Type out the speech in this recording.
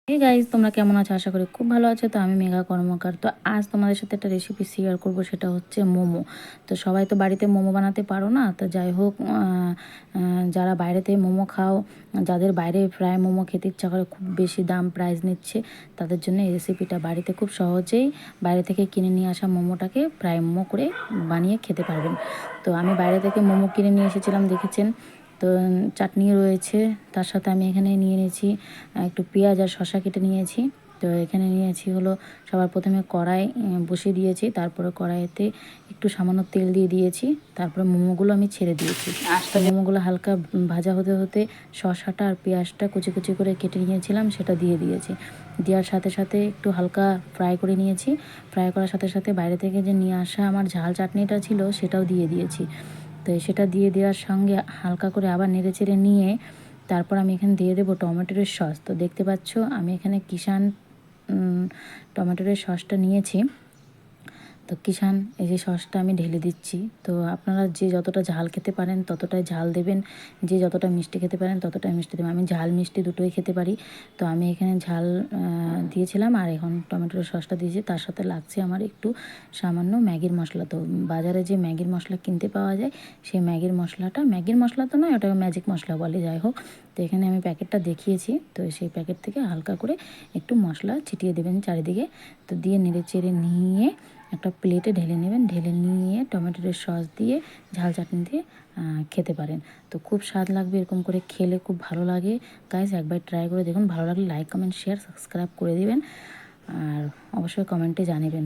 এই গাইজ, তোমরা কেমন আছো? আশা করি খুব ভালো আছো। তো আমি মেঘা কর্মকার। তো আজ তোমাদের সাথে একটা রেসিপি শেয়ার করব, সেটা হচ্ছে মোমো। তো সবাই তো বাড়িতে মোমো বানাতে পারো না, তো যাই হোক, যারা বাইরেতে মোমো খাও, যাদের বাইরে ফ্রাই মোমো খেতে ইচ্ছা করে, খুব বেশি দাম প্রাইস নিচ্ছে, তাদের জন্য এই রেসিপিটা বাড়িতে খুব সহজেই বাইরে থেকে কিনে নিয়ে আসা মোমোটাকে ফ্রাই মোমো করে বানিয়ে খেতে পারবেন। তো আমি বাইরে থেকে মোমো কিনে নিয়ে এসেছিলাম, দেখেছেন। তো চাটনি রয়েছে, তার সাথে আমি এখানে নিয়ে নিয়েছি একটু পেঁয়াজ আর শসা কেটে নিয়েছি। তো এখানে নিয়েছি হলো, সবার প্রথমে কড়াই বসিয়ে দিয়েছি, তারপরে কড়াইতে একটু সামান্য তেল দিয়ে দিয়েছি, তারপরে মোমোগুলো আমি ছেড়ে দিয়েছি। তো মোমোগুলো হালকা ভাজা হতে হতে শসাটা আর পেঁয়াজটা কুচি কুচি করে কেটে নিয়েছিলাম, সেটা দিয়ে দিয়েছি। দেওয়ার সাথে সাথে একটু হালকা ফ্রাই করে নিয়েছি। ফ্রাই করার সাথে সাথে বাইরে থেকে যে নিয়ে আসা আমার ঝাল চাটনিটা ছিল, সেটাও দিয়ে দিয়েছি। তো সেটা দিয়ে দেওয়ার সঙ্গে হালকা করে আবার নেড়ে চেড়ে নিয়ে তারপর আমি এখানে দিয়ে দেবো টমেটোর সস। তো দেখতে পাচ্ছ আমি এখানে কিষান টমেটোর সসটা নিয়েছি। তো কিষান এই যে সসটা আমি ঢেলে দিচ্ছি। তো আপনারা যে যতটা ঝাল খেতে পারেন ততটাই ঝাল দেবেন, যে যতটা মিষ্টি খেতে পারেন ততটাই মিষ্টি দেবেন। আমি ঝাল মিষ্টি দুটোই খেতে পারি, তো আমি এখানে ঝাল দিয়েছিলাম, আর এখন টমেটোর সসটা দিয়েছি। তার সাথে লাগছে আমার একটু সামান্য ম্যাগির মশলা। তো বাজারে যে ম্যাগির মশলা কিনতে পাওয়া যায়, সেই ম্যাগির মশলাটা, ম্যাগির মশলা তো নয়, ওটাকে ম্যাজিক মশলা বলে, যাই হোক। তো এখানে আমি প্যাকেটটা দেখিয়েছি, তো সেই প্যাকেট থেকে হালকা করে একটু মশলা ছিটিয়ে দেবেন চারিদিকে। তো দিয়ে নেড়ে চেড়ে নিয়ে একটা প্লেটে ঢেলে নেবেন, ঢেলে নিয়ে টমেটোর সস দিয়ে ঝাল চাটনি দিয়ে খেতে পারেন। তো খুব স্বাদ লাগবে, এরকম করে খেলে খুব ভালো লাগে। গাইস, একবার ট্রাই করে দেখুন, ভালো লাগলে লাইক কমেন্ট শেয়ার সাবস্ক্রাইব করে দিবেন, আর অবশ্যই কমেন্টে জানাবেন।